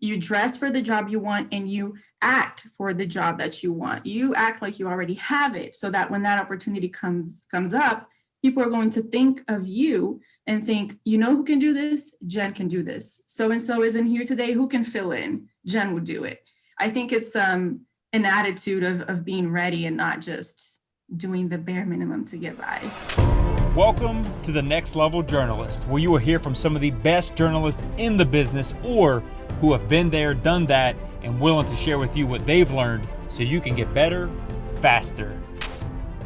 You dress for the job you want and you act for the job that you want. You act like you already have it so that when that opportunity comes up, people are going to think of you and think, you know who can do this? Jen can do this. So and so isn't here today. Who can fill in? Jen will do it. I think it's an attitude of being ready and not just doing the bare minimum to get by. Welcome to the Next Level Journalist, where you will hear from some of the best journalists in the business or who have been there, done that, and willing to share with you what they've learned so you can get better, faster.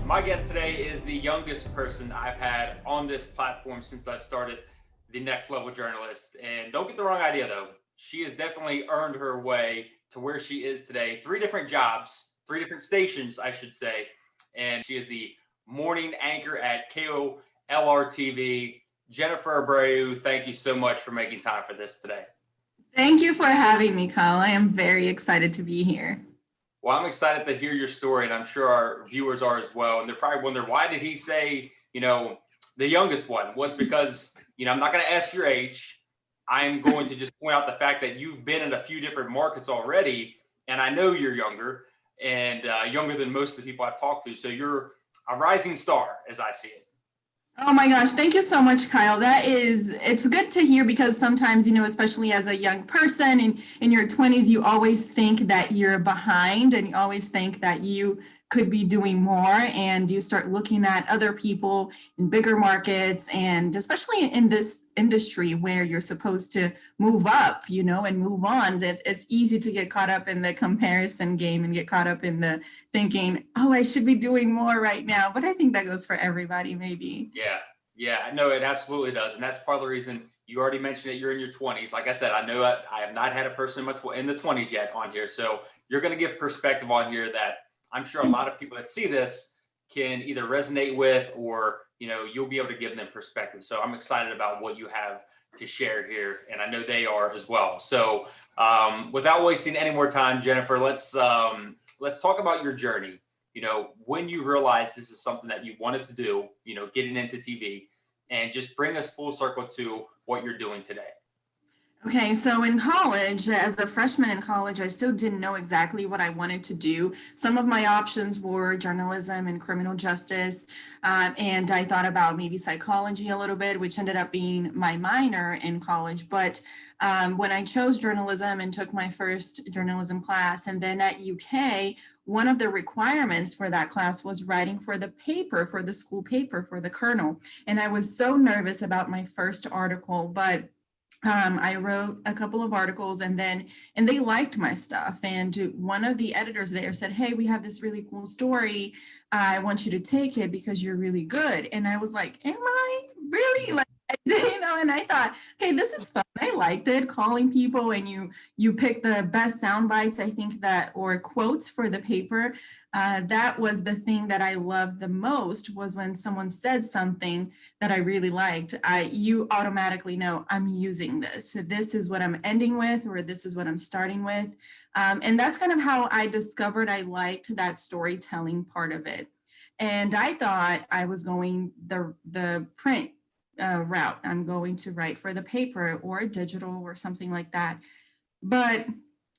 My guest today is the youngest person I've had on this platform since I started the Next Level Journalist. And don't get the wrong idea though, she has definitely earned her way to where she is today. 3 different jobs, 3 different stations, I should say. And she is the morning anchor at KOLR-TV. Jenifer Abreu, thank you so much for making time for this today. Thank you for having me, Kyle. I am very excited to be here. Well, I'm excited to hear your story, and I'm sure our viewers are as well. And they're probably wondering, why did he say, the youngest one? Well, it's because, I'm not going to ask your age. I'm going to just point out the fact that you've been in a few different markets already, and I know you're younger and younger than most of the people I've talked to. So you're a rising star, as I see it. Oh my gosh, thank you so much, Kyle. It's good to hear because sometimes, especially as a young person in your 20s, you always think that you're behind and you always think that you could be doing more, and you start looking at other people in bigger markets, and especially in this industry where you're supposed to move up, and move on. It's easy to get caught up in the comparison game and get caught up in the thinking, oh, I should be doing more right now. But I think that goes for everybody, maybe. Yeah, no, it absolutely does. And that's part of the reason you already mentioned it. You're in your 20s. Like I said, I know I have not had a person in the 20s yet on here. So you're going to give perspective on here that I'm sure a lot of people that see this can either resonate with, or, you'll be able to give them perspective. So I'm excited about what you have to share here. And I know they are as well. So without wasting any more time, Jenifer, let's talk about your journey. When you realized this is something that you wanted to do, getting into TV, and just bring us full circle to what you're doing today. Okay, so in college, as a freshman in college, I still didn't know exactly what I wanted to do. Some of my options were journalism and criminal justice, and I thought about maybe psychology a little bit, which ended up being my minor in college. But when I chose journalism and took my first journalism class, and then at UK, one of the requirements for that class was writing for the paper, for the school paper, for the Kernel. And I was so nervous about my first article, but I wrote a couple of articles and they liked my stuff. And one of the editors there said, hey, we have this really cool story. I want you to take it because you're really good. And I was like, am I really? And I thought, hey, this is fun. I liked it, calling people, and you pick the best sound bites, I think or quotes for the paper. That was the thing that I loved the most, was when someone said something that I really liked. You automatically know I'm using this. This is what I'm ending with, or this is what I'm starting with. And that's kind of how I discovered I liked that storytelling part of it. And I thought I was going the print route. I'm going to write for the paper or digital or something like that. But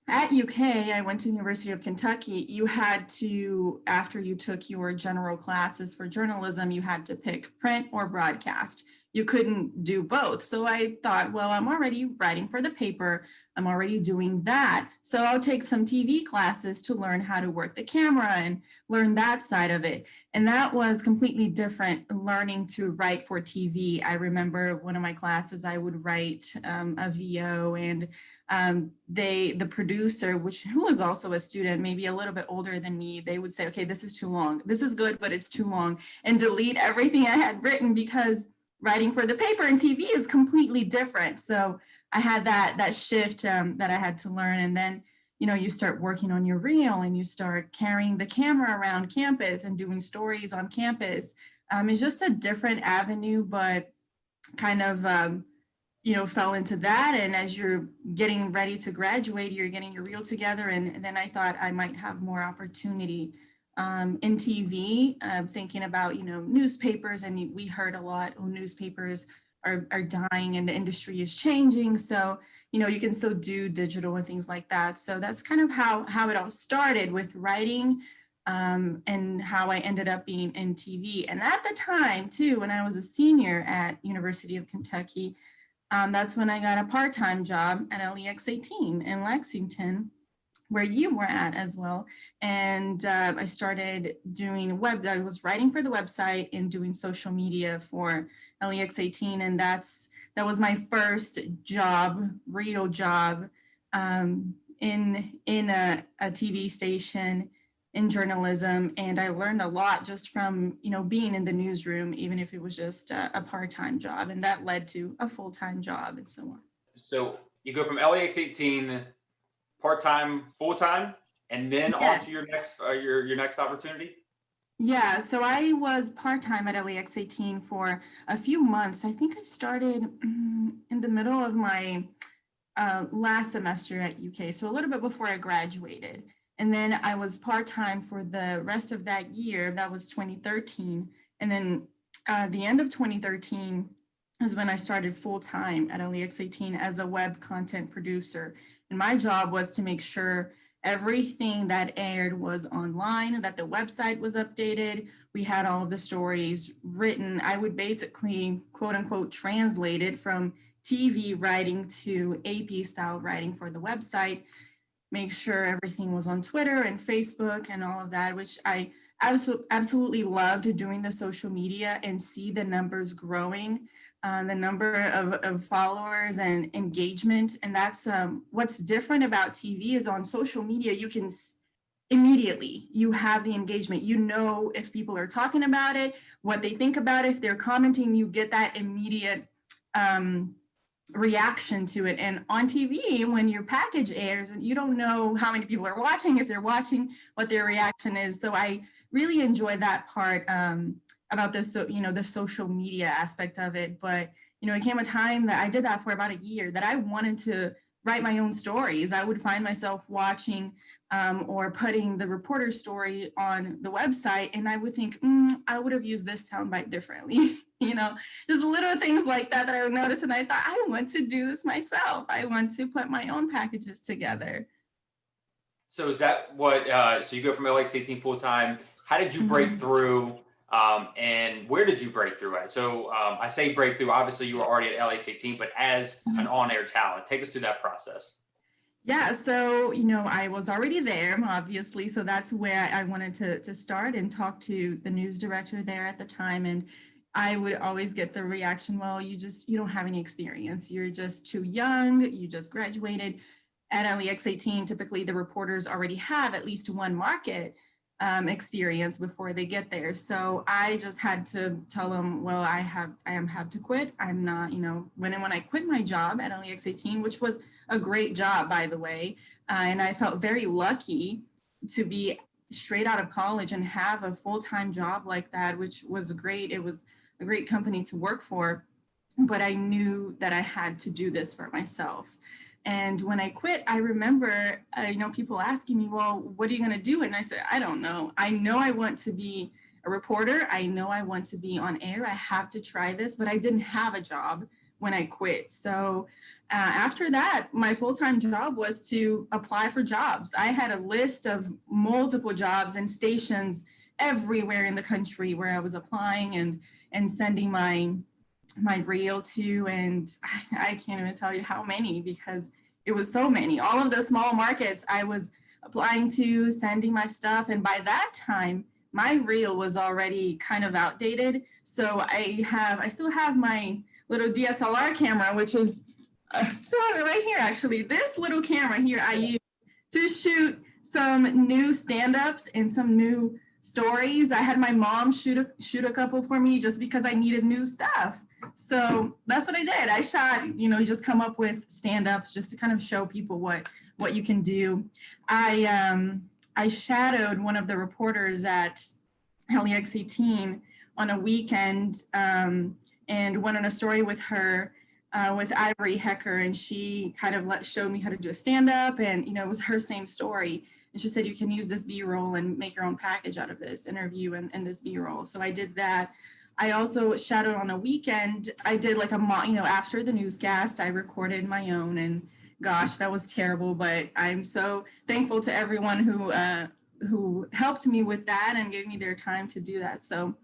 at UK, I went to the University of Kentucky. You had to, after you took your general classes for journalism, you had to pick print or broadcast. You couldn't do both. So I thought, well, I'm already writing for the paper. I'm already doing that. So I'll take some TV classes to learn how to work the camera and learn that side of it. And that was completely different, learning to write for TV. I remember one of my classes, I would write a VO, and the producer, who was also a student, maybe a little bit older than me, they would say, okay, this is too long. This is good, but it's too long, and delete everything I had written, because writing for the paper and TV is completely different. So I had that shift that I had to learn. And then, you start working on your reel, and you start carrying the camera around campus and doing stories on campus. It's just a different avenue, but kind of, fell into that. And as you're getting ready to graduate, you're getting your reel together. And then I thought I might have more opportunity in TV, thinking about, newspapers. And we heard a lot, newspapers are dying and the industry is changing. So, you can still do digital and things like that. So that's kind of how it all started with writing, and how I ended up being in TV. And at the time too, when I was a senior at University of Kentucky, that's when I got a part-time job at LEX18 in Lexington, where you were at as well. And I started doing I was writing for the website and doing social media for LEX18. And that was my first job, real job, in a TV station in journalism. And I learned a lot just from, being in the newsroom, even if it was just a part-time job. And that led to a full-time job and so on. So you go from LEX18 part-time, full-time, and then on to your next your next opportunity? Yeah, so I was part-time at LEX18 for a few months. I think I started in the middle of my last semester at UK, so a little bit before I graduated. And then I was part-time for the rest of that year. That was 2013. And then the end of 2013 is when I started full-time at LEX18 as a web content producer. And my job was to make sure everything that aired was online, that the website was updated. We had all of the stories written. I would basically, quote unquote, translate it from TV writing to AP style writing for the website, make sure everything was on Twitter and Facebook and all of that, which I absolutely loved, doing the social media and see the numbers growing. The number of followers and engagement. And that's what's different about TV is on social media, you can immediately, you have the engagement. If people are talking about it, what they think about it, if they're commenting, you get that immediate reaction to it. And on TV, when your package airs, and you don't know how many people are watching, if they're watching, what their reaction is. So I really enjoy that part about this, the social media aspect of it. But, it came a time that I did that for about a year, that I wanted to write my own stories. I would find myself watching or putting the reporter story on the website, and I would think, I would have used this soundbite differently. Just little things like that I would notice. And I thought, I want to do this myself. I want to put my own packages together. So is that what, so you go from LEX18 full-time, how did you break through? And where did you break through at? So I say breakthrough, obviously you were already at LEX18, but as an on-air talent, take us through that process. Yeah, so, I was already there, obviously. So that's where I wanted to start and talk to the news director there at the time. And I would always get the reaction, well, you don't have any experience. You're just too young. You just graduated. At LEX18, typically the reporters already have at least one market experience before they get there. So I just had to tell them, well, I have to quit. I'm not, when I quit my job at LEX18, which was a great job, by the way, and I felt very lucky to be straight out of college and have a full-time job like that, which was great. It was a great company to work for, but I knew that I had to do this for myself. And when I quit, I remember, people asking me, well, what are you going to do? And I said, I don't know. I know I want to be a reporter. I know I want to be on air. I have to try this, but I didn't have a job when I quit. So after that, my full-time job was to apply for jobs. I had a list of multiple jobs and stations everywhere in the country where I was applying and sending my reel to, and I can't even tell you how many, because it was so many. All of the small markets I was applying to, sending my stuff, and by that time my reel was already kind of outdated. So I still have my little DSLR camera, which is still have it right here. Actually, this little camera here I use to shoot some new stand-ups and some new stories. I had my mom shoot a couple for me just because I needed new stuff. So that's what I did. I shot, just come up with stand-ups just to kind of show people what you can do. I shadowed one of the reporters at LEX18 on a weekend and went on a story with her, with Ivory Hecker, and she kind of showed me how to do a stand-up, and it was her same story. And she said, you can use this B-roll and make your own package out of this interview and this B-roll. So I did that. I also shadowed on a weekend. I did like after the newscast, I recorded my own, and gosh, that was terrible. But I'm so thankful to everyone who helped me with that and gave me their time to do that. So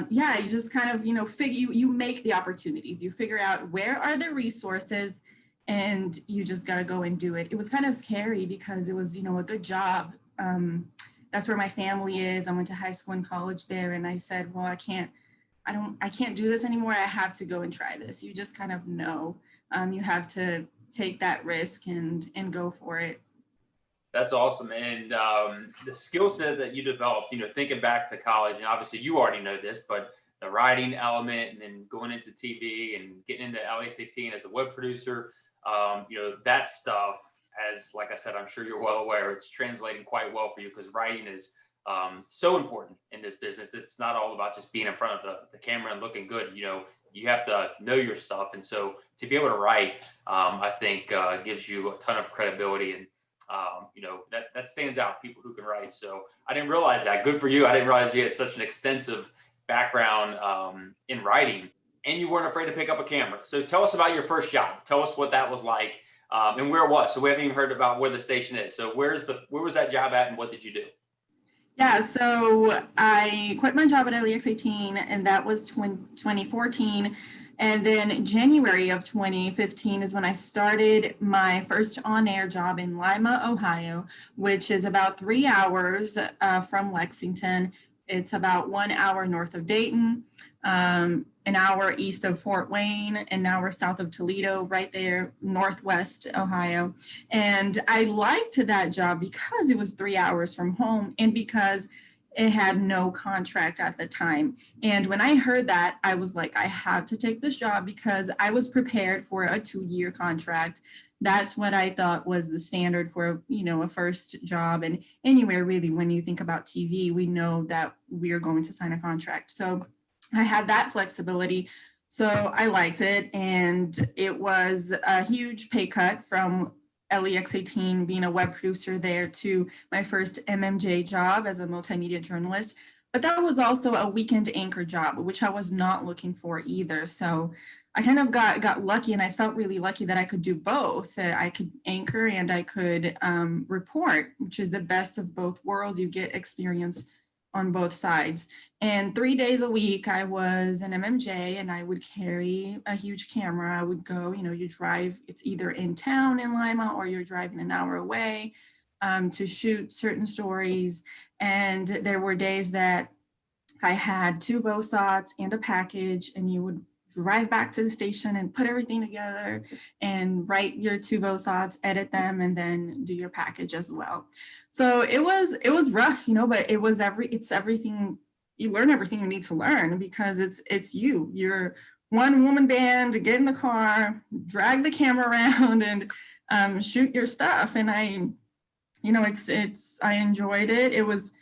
yeah, you just kind of, you make the opportunities, you figure out where are the resources, and you just got to go and do it. It was kind of scary because it was, a good job. That's where my family is. I went to high school and college there. And I said, well, I can't do this anymore. I have to go and try this. You just kind of know, you have to take that risk and go for it. That's awesome. And the skill set that you developed, thinking back to college, and obviously you already know this, but the writing element and then going into TV and getting into LX18 as a web producer, that stuff, as like I said, I'm sure you're well aware, it's translating quite well for you because writing is so important in this business. It's not all about just being in front of the camera and looking good. You have to know your stuff. And so to be able to write, I think gives you a ton of credibility, and that stands out, people who can write. So I didn't realize that. Good for you. I didn't realize you had such an extensive background in writing, and you weren't afraid to pick up a camera. So tell us about your first job. Tell us what that was like and where it was. So we haven't even heard about where the station is. So where was that job at, and what did you do? Yeah, so I quit my job at LEX18, and that was 2014. And then January of 2015 is when I started my first on-air job in Lima, Ohio, which is about 3 hours from Lexington. It's about 1 hour north of Dayton, an hour east of Fort Wayne, an hour south of Toledo, right there, Northwest Ohio. And I liked that job because it was 3 hours from home and because it had no contract at the time. And when I heard that, I was like, I have to take this job because I was prepared for a 2-year contract. That's what I thought was the standard for, a first job. And anywhere really, when you think about TV, we know that we're going to sign a contract. So I had that flexibility. So I liked it. And it was a huge pay cut from LEX18 being a web producer there to my first MMJ job as a multimedia journalist. But that was also a weekend anchor job, which I was not looking for either. So I kind of got lucky, and I felt really lucky that I could do both. I could anchor and I could report, which is the best of both worlds. You get experience on both sides. And 3 days a week, I was an MMJ, and I would carry a huge camera. I would go, you drive, it's either in town in Lima or you're driving an hour away to shoot certain stories. And there were days that I had 2 VOSOTs and a package, and you would drive back to the station and put everything together and write your 2 VOSOTs, edit them, and then do your package as well. So it was rough, but it's everything. You learn everything you need to learn because it's you're one woman band, get in the car, drag the camera around, and shoot your stuff. And I enjoyed it.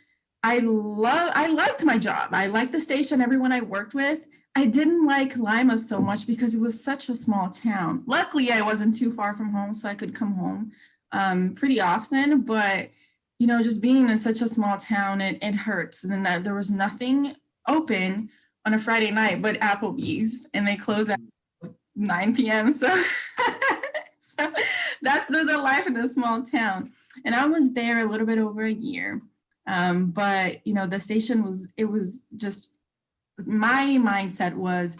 I liked my job. I liked the station, everyone I worked with. I didn't like Lima so much because it was such a small town. Luckily, I wasn't too far from home, so I could come home pretty often. But, just being in such a small town, it hurts. And then there was nothing open on a Friday night but Applebee's, and they close at 9 p.m. So, so that's the life in a small town. And I was there a little bit over a year. But, the station was just, my mindset was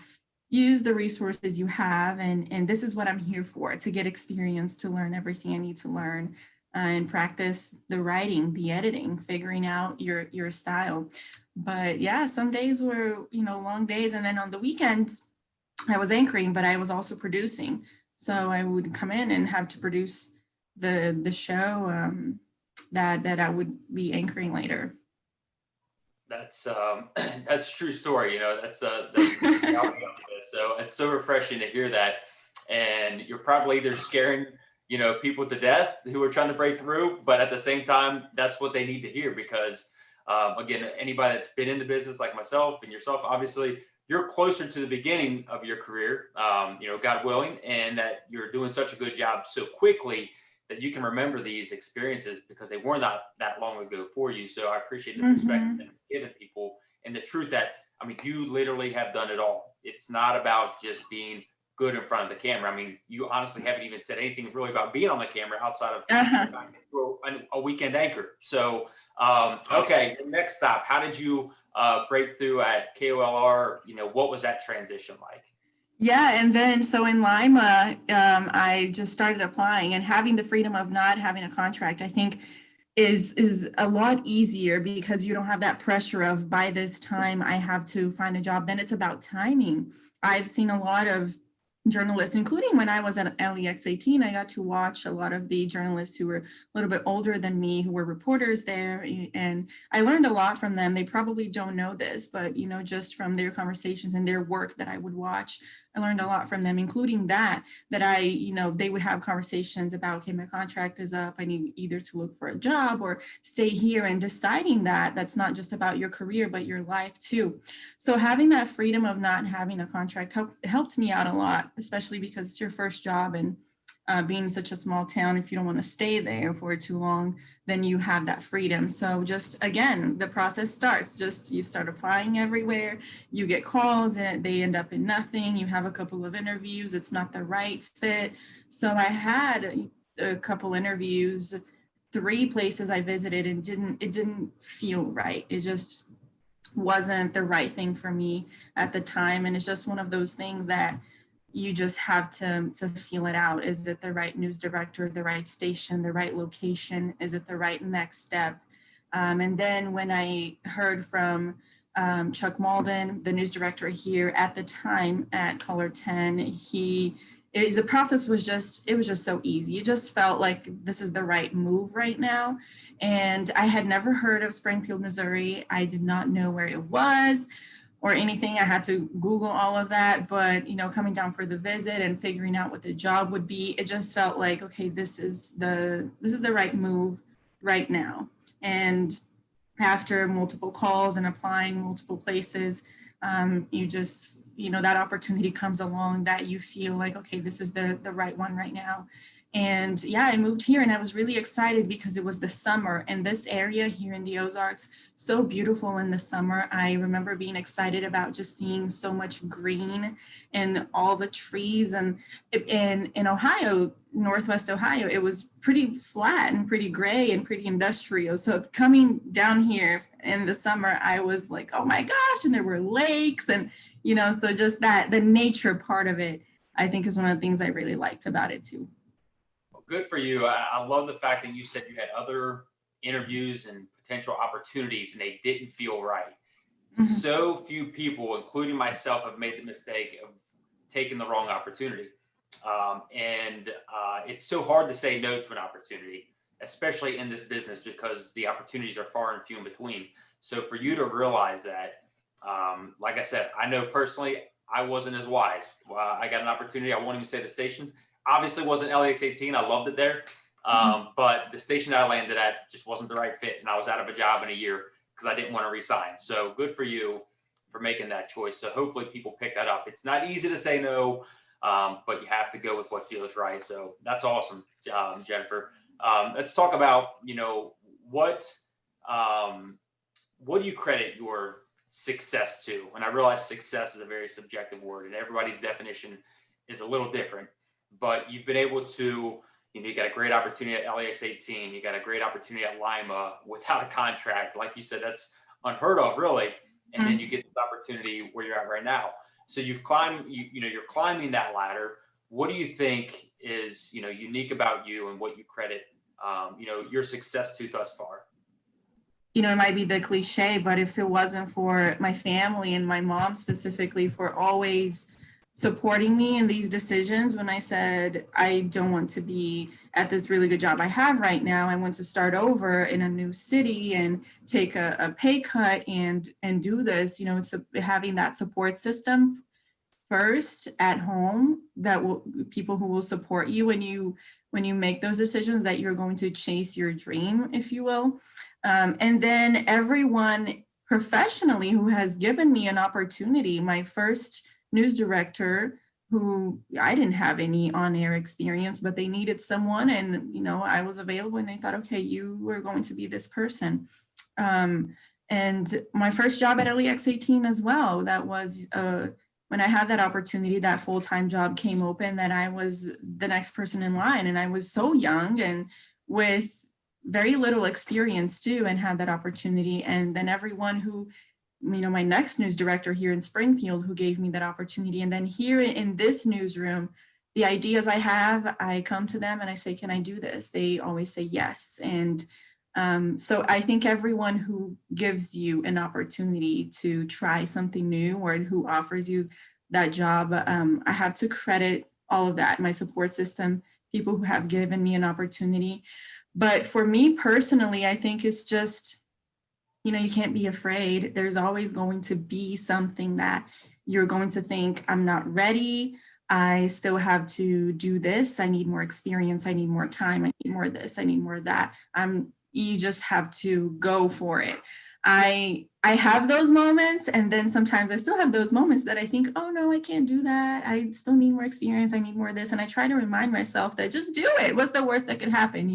use the resources you have. And this is what I'm here for, to get experience, to learn everything I need to learn and practice the writing, the editing, figuring out your style. But yeah, some days were, long days. And then on the weekends, I was anchoring, but I was also producing. So I would come in and have to produce the show that I would be anchoring later. That's true story. That's the reality of this. So it's so refreshing to hear that. And you're probably either scaring, people to death who are trying to break through, but at the same time, that's what they need to hear because, again, anybody that's been in the business like myself and yourself, obviously, you're closer to the beginning of your career, God willing, and that you're doing such a good job so quickly that you can remember these experiences because they were not that long ago for you. So I appreciate the perspective that you've given people and the truth that I mean, you literally have done it all. It's not about just being good in front of the camera. I mean, you honestly haven't even said anything really about being on the camera outside of a weekend anchor. So, okay, next stop. How did you break through at KOLR? You know, what was that transition like? Yeah, and then so in Lima, I just started applying, and having the freedom of not having a contract, I think is a lot easier because you don't have that pressure of by this time I have to find a job. Then it's about timing. I've seen a lot of journalists, including when I was at LEX 18, I got to watch a lot of the journalists who were a little bit older than me, who were reporters there. And I learned a lot from them. They probably don't know this, but you know, just from their conversations and their work that I would watch, I learned a lot from them, including that I, you know, they would have conversations about, okay, my contract is up. I need either to look for a job or stay here, and deciding that that's not just about your career, but your life too. So having that freedom of not having a contract helped me out a lot, especially because it's your first job, and being such a small town, if you don't want to stay there for too long, then you have that freedom. So just, again, the process starts, just you start applying everywhere, you get calls and they end up in nothing. You have a couple of interviews, it's not the right fit. So I had a couple interviews, 3 places I visited, and it didn't feel right. It just wasn't the right thing for me at the time. And it's just one of those things that you just have to feel it out. Is it the right news director, the right station, the right location? Is it the right next step? And then when I heard from Chuck Malden, the news director here at the time at KOLR-10, the process was just so easy. It just felt like this is the right move right now. And I had never heard of Springfield, Missouri. I did not know where it was or anything. I had to Google all of that, but you know, coming down for the visit and figuring out what the job would be, it just felt like, okay, this is the right move right now. And after multiple calls and applying multiple places, you know, that opportunity comes along that you feel like, okay, this is the right one right now. And yeah, I moved here and I was really excited because it was the summer, and this area here in the Ozarks, so beautiful in the summer. I remember being excited about just seeing so much green and all the trees. And in Ohio, Northwest Ohio, it was pretty flat and pretty gray and pretty industrial. So coming down here in the summer, I was like, oh my gosh, and there were lakes, and you know, so just that the nature part of it, I think, is one of the things I really liked about it too. Good for you. I love the fact that you said you had other interviews and potential opportunities and they didn't feel right. Mm-hmm. So few people, including myself, have made the mistake of taking the wrong opportunity. It's so hard to say no to an opportunity, especially in this business, because the opportunities are far and few in between. So for you to realize that, like I said, I know personally, I wasn't as wise. I got an opportunity. I won't even say the station. Obviously wasn't LEX 18. I loved it there. But the station that I landed at just wasn't the right fit. And I was out of a job in a year because I didn't want to resign. So good for you for making that choice. So hopefully people pick that up. It's not easy to say no, but you have to go with what feels right. So that's awesome, Jenifer. Let's talk about, you know, what do you credit your success to? And I realize success is a very subjective word and everybody's definition is a little different. But you've been able to, you know, you got a great opportunity at LEX 18. You got a great opportunity at Lima without a contract. Like you said, that's unheard of, really. And then you get this opportunity where you're at right now. So you've climbed, you're climbing that ladder. What do you think is, you know, unique about you and what you credit, your success to thus far? You know, it might be the cliche, but if it wasn't for my family and my mom specifically for always supporting me in these decisions, when I said, I don't want to be at this really good job I have right now, I want to start over in a new city and take a pay cut and do this, you know, having that support system first at home, people who will support you when you make those decisions, that you're going to chase your dream, if you will. And then everyone professionally who has given me an opportunity. My first news director, who I didn't have any on-air experience, but they needed someone, and you know, I was available, and they thought, okay, you were going to be this person. And my first job at LEX18 as well, that was when I had that opportunity, that full-time job came open, that I was the next person in line. And I was so young and with very little experience too, and had that opportunity. And then everyone who, my next news director here in Springfield, who gave me that opportunity. And then here in this newsroom, the ideas I have, I come to them and I say, can I do this? They always say yes. And so I think everyone who gives you an opportunity to try something new or who offers you that job, I have to credit all of that, my support system, people who have given me an opportunity. But for me personally, I think it's just, you can't be afraid. There's always going to be something that you're going to think, I'm not ready. I still have to do this. I need more experience. I need more time. I need more of this. I need more of that. You just have to go for it. I have those moments, and then sometimes I still have those moments that I think, oh no, I can't do that. I still need more experience. I need more of this. And I try to remind myself that just do it. What's the worst that could happen?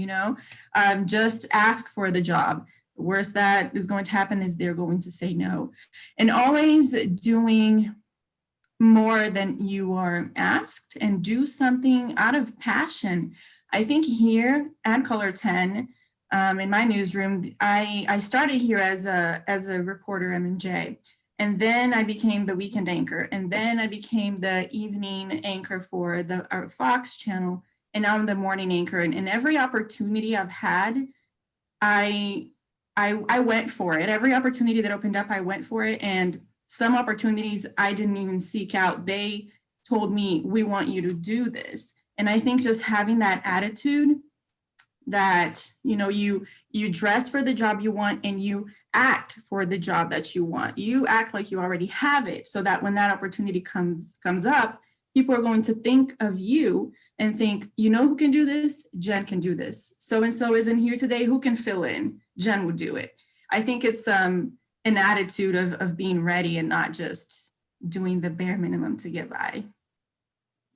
Just ask for the job. The worst that is going to happen is they're going to say no. And always doing more than you are asked and do something out of passion. I think here at KOLR-10, in my newsroom, I started here as a reporter, M&J, and then I became the weekend anchor, and then I became the evening anchor for our Fox channel, and now I'm the morning anchor. And every opportunity I've had, I went for it. Every opportunity that opened up, I went for it. And some opportunities I didn't even seek out. They told me, we want you to do this. And I think just having that attitude that, you dress for the job you want and you act for the job that you want. You act like you already have it, so that when that opportunity comes up, people are going to think of you and think, who can do this? Jen can do this. So-and-so isn't here today. Who can fill in? Jen will do it. I think it's an attitude of being ready and not just doing the bare minimum to get by.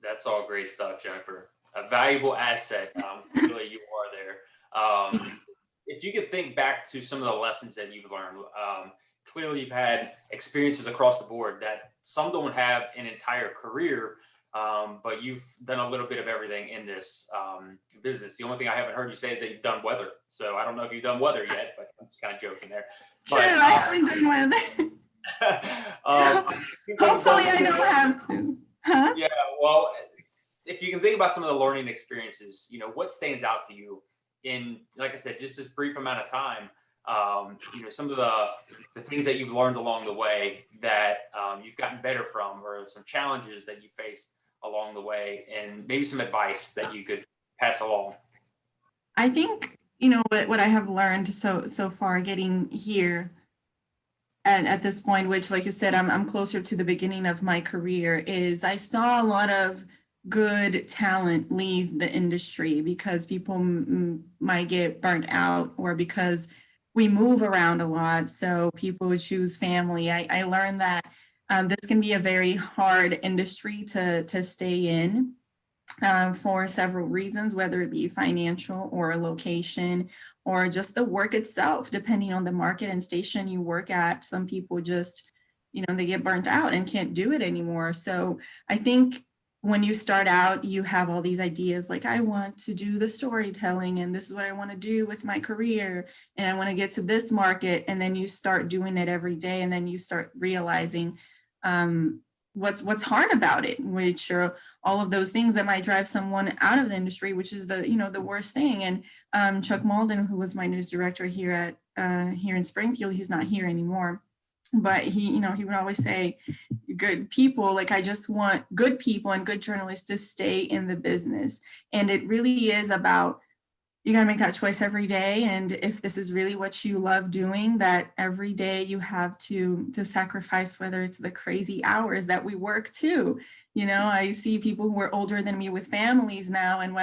That's all great stuff, Jenifer. A valuable asset. Really, you are there. If you could think back to some of the lessons that you've learned, clearly you've had experiences across the board that some don't have an entire career, but you've done a little bit of everything in this business. The only thing I haven't heard you say is that you've done weather. So I don't know if you've done weather yet, but I'm just kind of joking there. But, I haven't done weather. Hopefully I don't have to. Huh? Yeah, well, if you can think about some of the learning experiences, what stands out to you in, like I said, just this brief amount of time, some of the things that you've learned along the way that you've gotten better from, or some challenges that you faced along the way, and maybe some advice that you could pass along. I think, what I have learned so far getting here and at this point, which, like you said, I'm closer to the beginning of my career, is I saw a lot of good talent leave the industry because people might get burnt out, or because we move around a lot. So people would choose family. I learned that this can be a very hard industry to stay in for several reasons, whether it be financial or location or just the work itself, depending on the market and station you work at. Some people just, they get burnt out and can't do it anymore. So I think when you start out, you have all these ideas like, I want to do the storytelling and this is what I want to do with my career. And I want to get to this market. And then you start doing it every day. And then you start realizing what's hard about it, which are all of those things that might drive someone out of the industry, which is the worst thing. And Chuck Malden, who was my news director here in Springfield, he's not here anymore. But he would always say, good people, like I just want good people and good journalists to stay in the business. And it really is about, you got to make that choice every day. And if this is really what you love doing, that every day you have to sacrifice, whether it's the crazy hours that we work too. I see people who are older than me with families now, and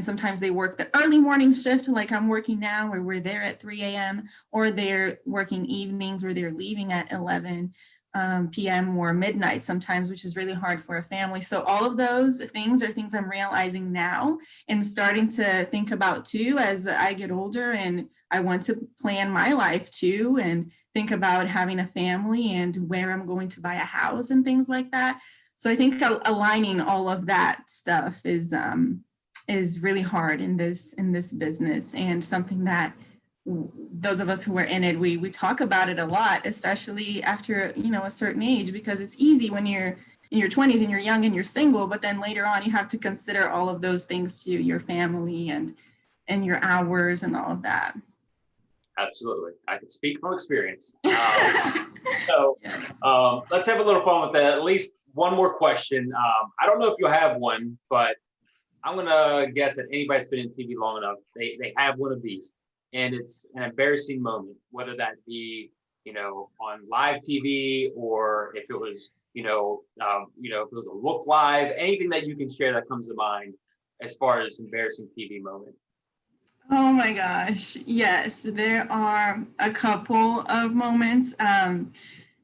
sometimes they work the early morning shift like I'm working now, where we're there at 3 a.m. or they're working evenings where they're leaving at 11 p.m. or midnight sometimes, which is really hard for a family. So all of those things are things I'm realizing now and starting to think about too as I get older and I want to plan my life too and think about having a family and where I'm going to buy a house and things like that. So I think aligning all of that stuff is really hard in this business, and something that those of us who are in it, we talk about it a lot, especially after, a certain age, because it's easy when you're in your 20s and you're young and you're single, but then later on you have to consider all of those things to your family and your hours and all of that. Absolutely. I can speak from experience. So let's have a little fun with that. At least one more question. I don't know if you'll have one, but I'm going to guess that anybody that's been in TV long enough, they have one of these. And it's an embarrassing moment, whether that be, on live TV, or if it was, if it was a look live, anything that you can share that comes to mind as far as embarrassing TV moment. Oh my gosh. Yes, there are a couple of moments.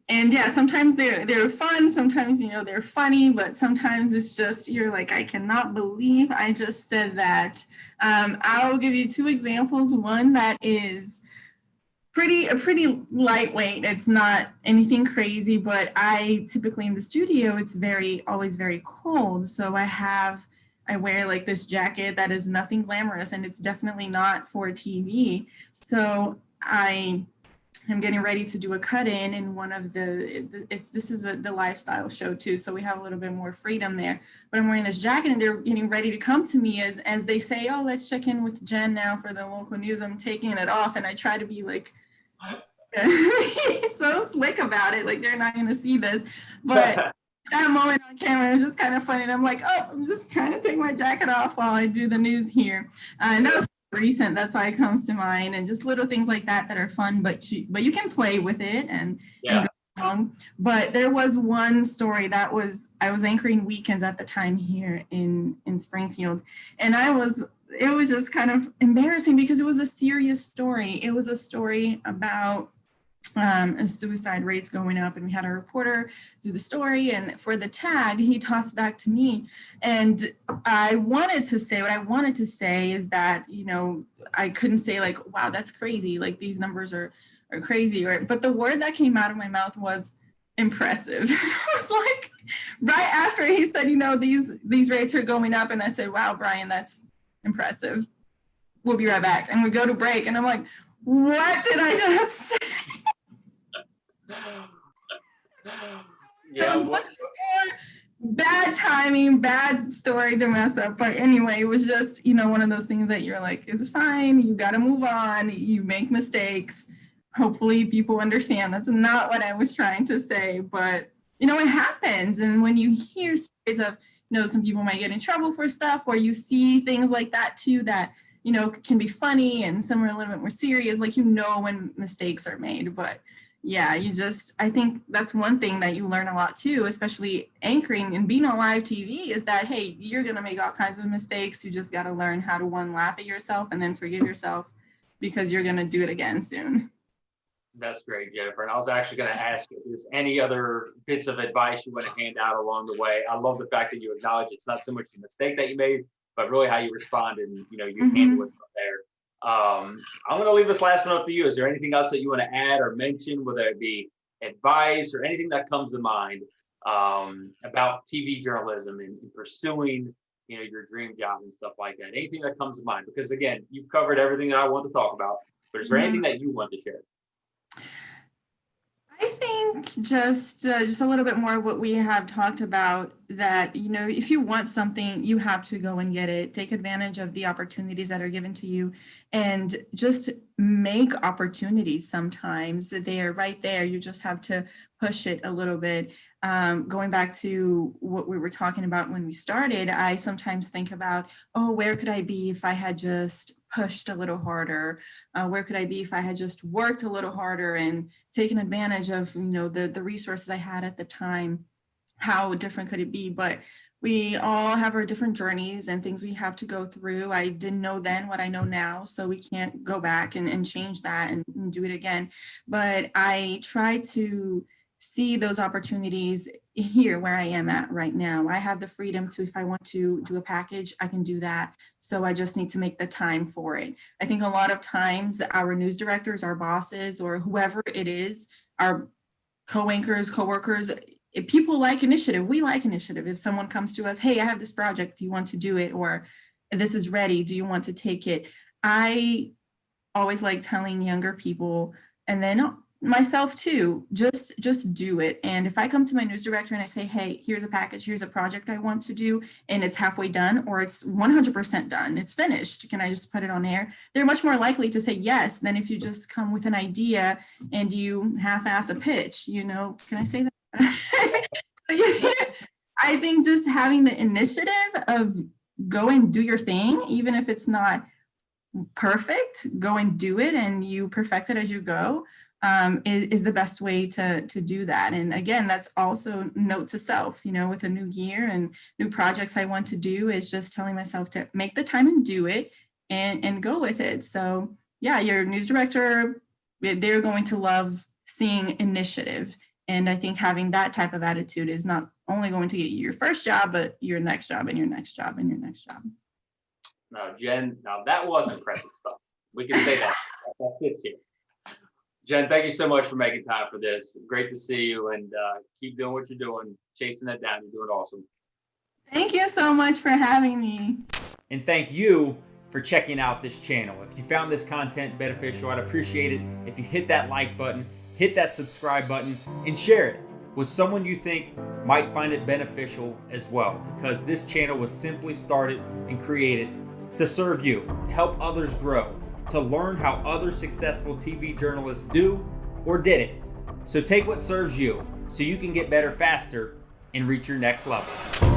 And yeah, sometimes they're fun, sometimes, they're funny, but sometimes it's just, you're like, I cannot believe I just said that. I'll give you two examples. One that is pretty lightweight. It's not anything crazy, but I typically in the studio, it's always very cold. So I wear like this jacket that is nothing glamorous, and it's definitely not for TV. So I'm getting ready to do a cut-in in one of this is the lifestyle show too, so we have a little bit more freedom there. But I'm wearing this jacket, and they're getting ready to come to me as they say, oh, let's check in with Jen now for the local news. I'm taking it off, and I try to be like so slick about it, like they're not going to see this. But that moment on camera is just kind of funny. And I'm like, oh, I'm just trying to take my jacket off while I do the news here. And that was recent. That's why it comes to mind. And just little things like that are fun, but you can play with it and go along. But there was one story I was anchoring weekends at the time here in Springfield. And it was just kind of embarrassing because it was a serious story. It was a story about suicide rates going up, and we had a reporter do the story, and for the tag he tossed back to me, and what I wanted to say is that I couldn't say like, wow, that's crazy, like these numbers are crazy, but the word that came out of my mouth was impressive. It was like right after he said, these rates are going up, and I said, wow, Brian, that's impressive, we'll be right back. And we go to break, and I'm like, what did I just say? Yeah, bad timing, bad story to mess up. But anyway, it was just, one of those things that you're like, it's fine. You got to move on. You make mistakes. Hopefully people understand that's not what I was trying to say, but it happens. And when you hear stories of, some people might get in trouble for stuff, or you see things like that too, that, can be funny, and some are a little bit more serious, like, when mistakes are made. But yeah, I think that's one thing that you learn a lot too, especially anchoring and being on live TV, is that, hey, you're going to make all kinds of mistakes. You just got to learn how to laugh at yourself and then forgive yourself, because you're going to do it again soon. That's great, Jenifer. And I was actually going to ask if there's any other bits of advice you want to hand out along the way. I love the fact that you acknowledge it's not so much a mistake that you made, but really how you responded and, you handle it from there. I'm going to leave this last one up to you. Is there anything else that you want to add or mention, whether it be advice or anything that comes to mind about TV journalism and pursuing, your dream job and stuff like that? Anything that comes to mind? Because again, you've covered everything that I want to talk about, but is there anything that you want to share? I think just a little bit more of what we have talked about, that, if you want something, you have to go and get it. Take advantage of the opportunities that are given to you, and just make opportunities. Sometimes they are right there. You just have to push it a little bit. Going back to what we were talking about when we started, I sometimes think about, oh, where could I be if I had just pushed a little harder? Where could I be if I had just worked a little harder and taken advantage of, the resources I had at the time? How different could it be? But we all have our different journeys and things we have to go through. I didn't know then what I know now, so we can't go back and change that and do it again. But I try to see those opportunities here where I am at right now. I have the freedom to, if I want to do a package, I can do that. So I just need to make the time for it. I think a lot of times our news directors, our bosses, or whoever it is, our co-anchors, co-workers, if people like initiative, we like initiative. If someone comes to us, hey, I have this project, do you want to do it? Or this is ready, do you want to take it? I always like telling younger people, and then myself too, just do it. And if I come to my news director and I say, hey, here's a package, here's a project I want to do, and it's halfway done, or it's 100% done, it's finished, can I just put it on air? They're much more likely to say yes than if you just come with an idea and you half-ass a pitch, can I say that? I think just having the initiative of go and do your thing, even if it's not perfect, go and do it, and you perfect it as you go. Is the best way to do that. And again, that's also note to self, with a new year and new projects I want to do, is just telling myself to make the time and do it and go with it. So yeah, your news director, they're going to love seeing initiative. And I think having that type of attitude is not only going to get you your first job, but your next job and your next job and your next job. No, Jen, now that was impressive stuff. We can say that. That fits here. Jen, thank you so much for making time for this. Great to see you, and keep doing what you're doing, chasing that down. You're doing awesome. Thank you so much for having me. And thank you for checking out this channel. If you found this content beneficial, I'd appreciate it if you hit that like button, hit that subscribe button, and share it with someone you think might find it beneficial as well, because this channel was simply started and created to serve you, to help others grow, to learn how other successful TV journalists do or didn't. So take what serves you so you can get better faster and reach your next level.